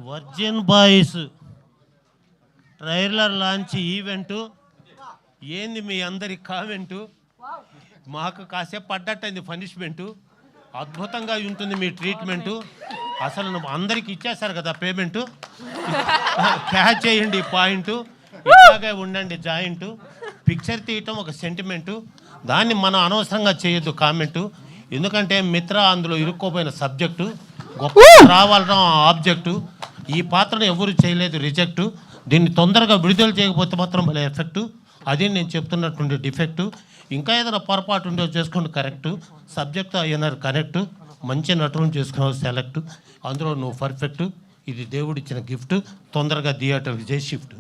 Virgin boys trailer launch event ఏంది మీ అందరి కామెంటు? మాకు కాసేపు పడ్డట్టయింది పనిష్మెంటు. అద్భుతంగా ఉంటుంది మీ ట్రీట్మెంటు. అసలు అందరికి ఇచ్చేస్తారు కదా పేమెంటు. క్యాచ్ చేయండి పాయింటు. ఇలాగే ఉండండి జాయింటు. పిక్చర్ తీయటం ఒక సెంటిమెంటు. దాన్ని మనం అనవసరంగా చేయొద్దు కామెంటు. ఎందుకంటే మిత్ర అందులో ఇరుక్కోపోయిన సబ్జెక్టు, గొప్ప రావాలన్న ఆబ్జెక్టు. ఈ పాత్రను ఎవరు చేయలేదు, రిజెక్టు. దీన్ని తొందరగా విడుదల చేయకపోతే మాత్రం భలే ఎఫెక్టు. అది నేను చెప్తున్నటువంటి డిఫెక్టు. ఇంకా ఏదైనా పొరపాటు ఉండే చేసుకోండి కరెక్టు. సబ్జెక్టు అయినారు కరెక్టు. మంచి నటులను చేసుకున్నావు సెలెక్టు. అందులో నువ్వు పర్ఫెక్టు. ఇది దేవుడిచ్చిన గిఫ్ట్. తొందరగా థియేటర్కి చేసి షిఫ్ట్.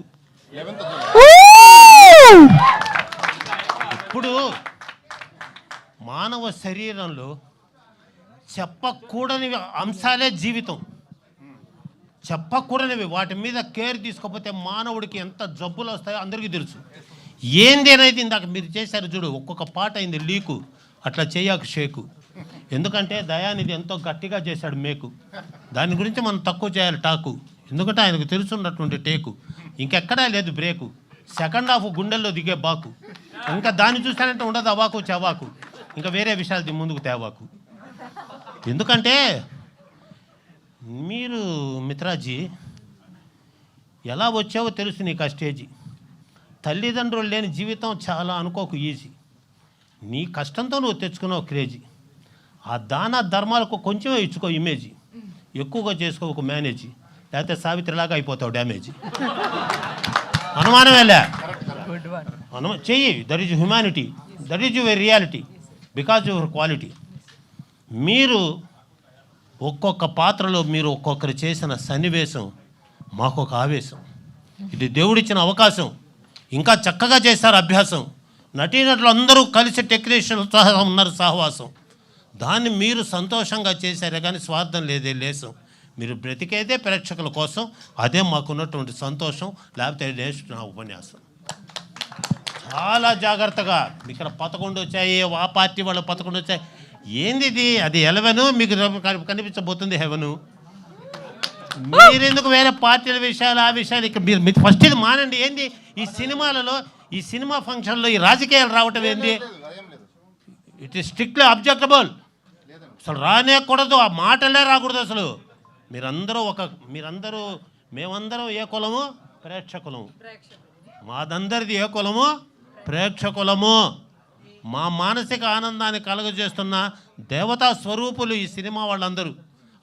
ఇప్పుడు మానవ శరీరంలో చెప్పకూడని అంశాలే జీవితం. చెప్పకూడనివి వాటి మీద కేర్ తీసుకోకపోతే మానవుడికి ఎంత జబ్బులు వస్తాయో అందరికీ తెలుసు. ఏంది అనేది ఇందాక మీరు చేశారు చూడు, ఒక్కొక్క పాట అయింది లీకు. అట్లా చేయకు షేకు. ఎందుకంటే దయానిధి ఎంతో గట్టిగా చేశాడు మేకు. దాని గురించి మనం తక్కువ చేయాలి టాకు. ఎందుకంటే ఆయనకు తెలుసున్నటువంటి టేకు. ఇంకెక్కడా లేదు బ్రేకు. సెకండ్ హాఫ్ గుండెల్లో దిగే బాకు. ఇంకా దాన్ని చూస్తానంటే ఉండదు అవాకు చవాకు. ఇంకా వేరే విషయాలు ముందుకు తేవాకు. ఎందుకంటే మీరు మిత్రాజీ ఎలా వచ్చావో తెలుసు నీకు ఆ స్టేజీ. తల్లిదండ్రులు లేని జీవితం చాలా అనుకోకు ఈజీ. నీ కష్టంతో నువ్వు తెచ్చుకున్నావు క్రేజీ. ఆ దాన ధర్మాలకు కొంచెమే ఇచ్చుకో ఇమేజీ. ఎక్కువగా చేసుకోకు మేనేజీ. లేకపోతే సావిత్రిలాగా అయిపోతావు డ్యామేజీ. అనుమానమేలే చెయ్యి. That is humanity. That is your reality because your quality. మీరు ఒక్కొక్క పాత్రలో మీరు ఒక్కొక్కరు చేసిన సన్నివేశం మాకొక ఆవేశం. ఇది దేవుడిచ్చిన అవకాశం. ఇంకా చక్కగా చేశారు అభ్యాసం. నటీనటులు అందరూ కలిసి టెక్నీషియన్లతో ఉన్నారు సహవాసం. దాన్ని మీరు సంతోషంగా చేశారే కానీ స్వార్థం లేదే లేసం. మీరు బ్రతికేదే ప్రేక్షకుల కోసం. అదే మాకున్నటువంటి సంతోషం. లేకపోతే నెక్స్ట్ నా ఉపన్యాసం. చాలా జాగ్రత్తగా. ఇక్కడ 11 వచ్చాయి, ఆ పార్టీ వాళ్ళు 11 వచ్చాయి. ఏంది ఇది? అది 11 మీకు కనిపించబోతుంది హెవెను. మీరెందుకు వేరే పార్టీల విషయాలు ఆ విషయాలు ఇక్కడ మీరు ఫస్ట్ ఇది మానండి. ఏంది ఈ సినిమాలలో, ఈ సినిమా ఫంక్షన్లో ఈ రాజకీయాలు రావటం ఏంది? It is strictly objectable. అసలు రానేకూడదు, ఆ మాటలే రాకూడదు అసలు. మేమందరం ఏ కులము? ప్రేక్షకులము. మాదందరిది ఏ కులము? ప్రేక్షకులము. మా మానసిక ఆనందాన్ని కలుగజేస్తున్న దేవతా స్వరూపులు ఈ సినిమా వాళ్ళందరూ.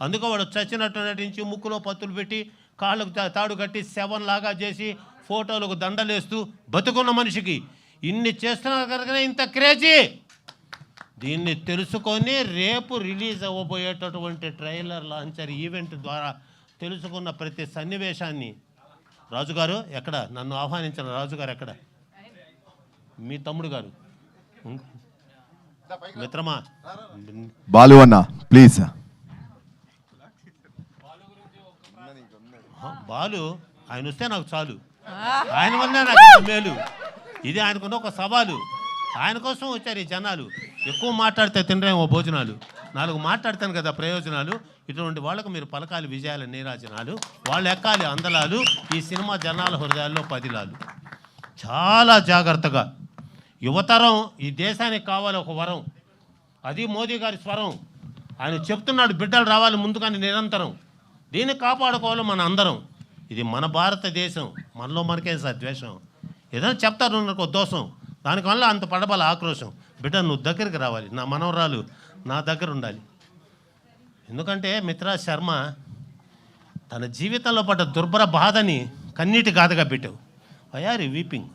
అందుకే వాడు చచ్చినట్టు నటించి ముక్కులో పత్తులు పెట్టి కాళ్ళకు తాడు కట్టి శవంలాగా చేసి ఫోటోలకు దండలేస్తూ బతుకున్న మనిషికి ఇన్ని చేస్తున్నారు కనుకనే ఇంత క్రేజీ. దీన్ని తెలుసుకొని రేపు రిలీజ్ అవ్వబోయేటటువంటి ట్రైలర్ లాంచర్ ఈవెంట్ ద్వారా తెలుసుకున్న ప్రతి సన్నివేశాన్ని రాజుగారు ఎక్కడ? నన్ను ఆహ్వానించిన రాజుగారు ఎక్కడ? మీ తమ్ముడు గారు మిత్రమా బాలు అన్న ప్లీజ్. బాలు ఆయన వస్తే నాకు చాలు. ఆయన వల్లే నాకు మేలు. ఇది ఆయనకున్న ఒక సవాలు. ఆయన కోసం వచ్చారు ఈ జనాలు. ఎక్కువ మాట్లాడితే తినరేమో భోజనాలు. 4 మాట్లాడతాను కదా ప్రయోజనాలు. ఇటువంటి వాళ్ళకు మీరు పలకాలి విజయాల నీరాజనాలు. వాళ్ళు ఎక్కాలి అందలాలు. ఈ సినిమా జనాల హృదయాల్లో 10 చాలా జాగ్రత్తగా. యువతరం ఈ దేశానికి కావాలి ఒక వరం. అది మోదీ గారి స్వరం. ఆయన చెప్తున్నాడు బిడ్డలు రావాలి ముందుగానే నిరంతరం. దీన్ని కాపాడుకోవాలి మన అందరం. ఇది మన భారతదేశం. మనలో మనకే ద్వేషం. ఏదైనా చెప్తారు నాకు దోషం. దానివల్ల అంత పడబల ఆక్రోశం. బిడ్డ నువ్వు దగ్గరికి రావాలి. నా మనవరాలు నా దగ్గర ఉండాలి. ఎందుకంటే మిత్రా శర్మ తన జీవితంలో పడ్డ దుర్భర బాధని కన్నీటి గాథగా పెట్టావు. Why are you weeping?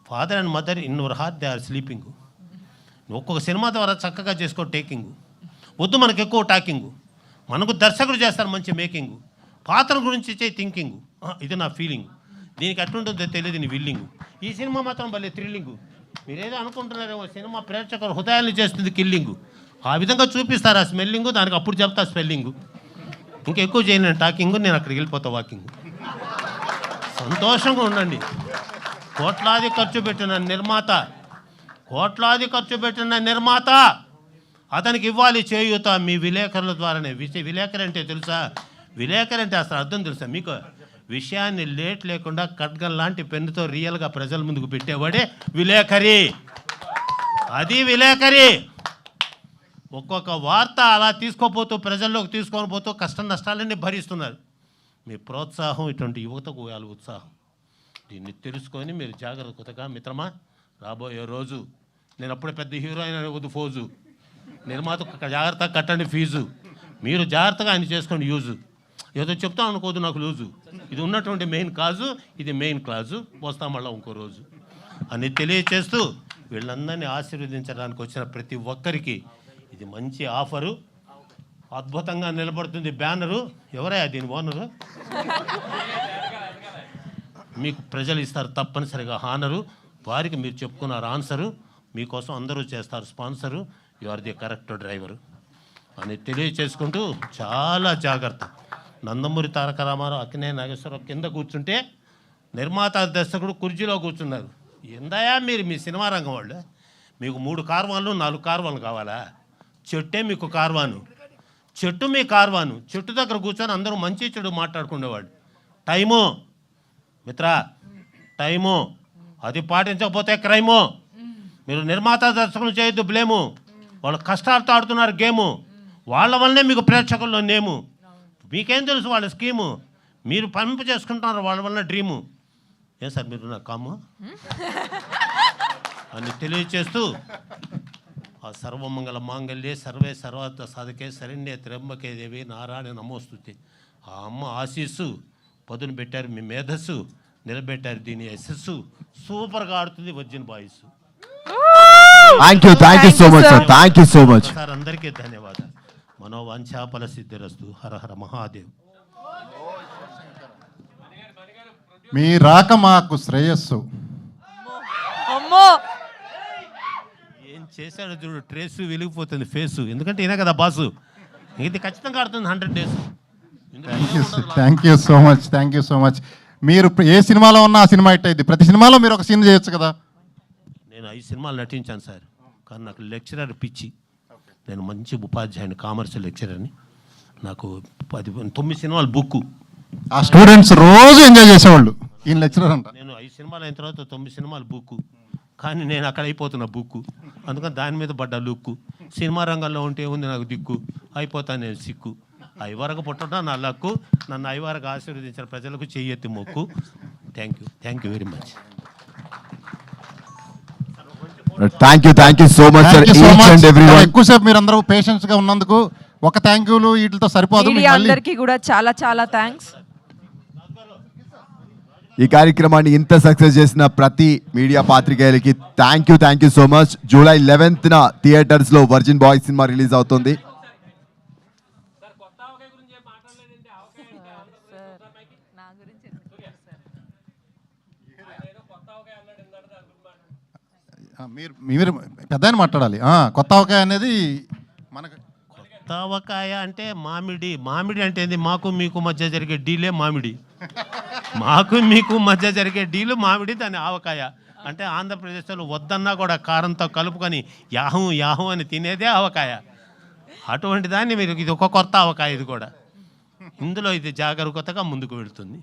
Father and mother in your heart they are sleeping. ఒక్కొక్క సినిమా ద్వారా చక్కగా చేసుకో టేకింగ్. వద్దు మనకు ఎక్కువ టాకింగు. మనకు దర్శకుడు చేస్తారు మంచి మేకింగు. పాత్ర గురించి ఇచ్చే థింకింగు. ఇది నా ఫీలింగు. దీనికి ఎట్లుంటుందో తెలియదు నీ విల్లింగు. ఈ సినిమా మాత్రం భలే థ్రిల్లింగు. మీరేదో అనుకుంటున్నారేమో సినిమా ప్రేక్షకుల హృదయాన్ని చేస్తుంది కిల్లింగు. ఆ విధంగా చూపిస్తారు ఆ స్మెల్లింగు. దానికి అప్పుడు చెప్తా స్పెల్లింగు. ఇంకెక్కువ చేయను నేను టాకింగ్, నేను అక్కడికి వెళ్ళిపోతా వాకింగ్. సంతోషంగా ఉండండి. కోట్లాది ఖర్చు పెట్టిన నిర్మాత అతనికి ఇవ్వాలి చేయూత మీ విలేకరుల ద్వారానే. విలేకరు అంటే తెలుసా? విలేకరు అంటే అసలు అర్థం తెలుసా మీకు? విషయాన్ని లేట్ లేకుండా ఖడ్గం లాంటి పెన్నుతో రియల్గా ప్రజల ముందుకు పెట్టేవాడే విలేకరి. అది విలేకరి. ఒక్కొక్క వార్త అలా తీసుకోపోతూ ప్రజల్లోకి తీసుకొని పోతూ కష్ట నష్టాలన్నీ భరిస్తున్నారు. మీ ప్రోత్సాహం ఇటువంటి యువతకు వాళ్ళ ఉత్సాహం. దీన్ని తెలుసుకొని మీరు జాగ్రత్తగా మిత్రమా, రాబోయే రోజు నేను అప్పుడే పెద్ద హీరోయిన్ వద్దు ఫోజు, నిర్మాతకు జాగ్రత్తగా కట్టండి ఫీజు, మీరు జాగ్రత్తగా ఆయన చేసుకోండి యూజు. ఏదో చెప్తాను అనుకోదు నాకు లూజు. ఇది ఉన్నటువంటి మెయిన్ కాజు, ఇది మెయిన్ క్లాజు, వస్తాం మళ్ళీ ఇంకో రోజు అని తెలియచేస్తూ వీళ్ళందరినీ ఆశీర్వదించడానికి వచ్చిన ప్రతి ఒక్కరికి ఇది మంచి ఆఫరు. అద్భుతంగా నిలబడుతుంది బ్యానరు. ఎవరయ్యా దీని ఓనరు? మీకు ప్రజలు ఇస్తారు తప్పనిసరిగా హానరు. వారికి మీరు చెప్పుకున్నారు ఆన్సరు. మీకోసం అందరూ చేస్తారు sponsor. You are the correct driver అని తెలియచేసుకుంటూ చాలా జాగ్రత్త. నందమూరి తారక రామారావు, అక్కినేని నాగేశ్వరరావు కింద కూర్చుంటే నిర్మాత దర్శకుడు కుర్చీలో కూర్చున్నారు. ఎందయా మీరు మీ సినిమా రంగం వాళ్ళు? మీకు 3 కార్వాన్లు 4 కార్వాన్లు కావాలా? చెట్టే మీకు కార్వాను, చెట్టు మీ కార్వాను. చెట్టు దగ్గర కూర్చొని అందరూ మంచి చెడు మాట్లాడుకునేవాడు. Time Mitra, time. అది పాటించకపోతే క్రైము. మీరు నిర్మాత దర్శకులు చేయొద్దు బ్లేము. వాళ్ళు కష్టాలతో ఆడుతున్నారు గేము. వాళ్ళ వల్లనే మీకు ప్రేక్షకుల్లో నేము. మీకేం తెలుసు వాళ్ళ స్కీము? మీరు పంపు చేసుకుంటున్నారు వాళ్ళ వల్ల డ్రీము. ఏం సార్ మీరు నా కాము అని తెలియచేస్తూ ఆ సర్వమంగళ మాంగళ్యే సర్వే సర్వార్థ సాధకే శరణ్యే త్ర్యంబకే దేవి నారాయణ నమోస్తుతే. ఆ అమ్మ ఆశీస్సు పదును పెట్టారు, మీ మేధస్సు నిలబెట్టారు దీని యశస్సు. సూపర్గా ఆడుతుంది virgin boys. Thank you so much sir. Thank you so much sir. అందరికీ ధన్యవాదాలు. మనోవాంఛాఫల సిద్ధిరస్తు. హర హర మహాదేవ్. మీ రాక మాకు శ్రేయస్సు. ఏం చేశాడు చూడు, ట్రేసు వెలిగిపోతుంది ఫేసు. ఎందుకంటే ఈయన కదా బాసు. ఇది ఖచ్చితంగా ఆడుతుంది 100 days. Thank you so much. మీరు ఏ సినిమాలో ఉన్నా ఆ సినిమా హిట్ అయింది. ప్రతి సినిమాలో మీరు ఒక సీన్ చేయొచ్చు కదా. నేను 5 సినిమాలు నటించాను సార్. కానీ నాకు లెక్చరర్ పిచ్చి. నేను మంచి ఉపాధ్యాయుని, కామర్స్ లెక్చరర్ని. నాకు 9 సినిమాలు బుక్కు. ఆ స్టూడెంట్స్ రోజు ఎంజాయ్ చేసేవాళ్ళు. ఈయన లెక్చరర్ అంట. నేను 5 సినిమాలు అయిన తర్వాత 9 సినిమాలు బుక్కు. కానీ నేను అక్కడ అయిపోతున్నా బుక్కు. అందుకని దాని మీద పడ్డా లుక్కు. సినిమా రంగంలో ఉంటే ఉంది నాకు దిక్కు. అయిపోతాను నేను సిక్కు. ఐవరకు పుట్టడం నా లక్కు. నన్ను ఐవరకు ఆశీర్వదించిన ప్రజలకు చెయ్యెత్తి మొక్కు. Thank you very much. Thank you so much sir. ఎక్కువసేపు మీరు అందరూ పేషెన్స్ గా ఉన్నందుకు ఒక థ్యాంక్ యూలు వీటితో సరిపోదు. అందరికీ కూడా చాలా థ్యాంక్స్. ఈ కార్యక్రమాన్ని ఇంత సక్సెస్ చేసిన ప్రతి మీడియా పాత్రికేయులకి thank you so much. July 11th theatres లో వర్జిన్ బాయ్స్ సినిమా రిలీజ్ అవుతుంది. మీరు పెద్ద మాట్లాడాలి. కొత్త అవకాయ అనేది మనకు. కొత్త అవకాయ అంటే మామిడి అంటే ఏంది? మాకు మీకు మధ్య జరిగే డీలే మామిడి. మాకు మీకు మధ్య జరిగే డీలు మామిడి. దాని ఆవకాయ అంటే ఆంధ్రప్రదేశ్లో వద్దన్నా కూడా కారంతో కలుపుకొని యాహం అని తినేదే ఆవకాయ. అటువంటి దాన్ని మీరు ఇది ఒక కొత్త ఆవకాయ. ఇది కూడా ఇందులో ఇది జాగరూకతగా ముందుకు వెళుతుంది.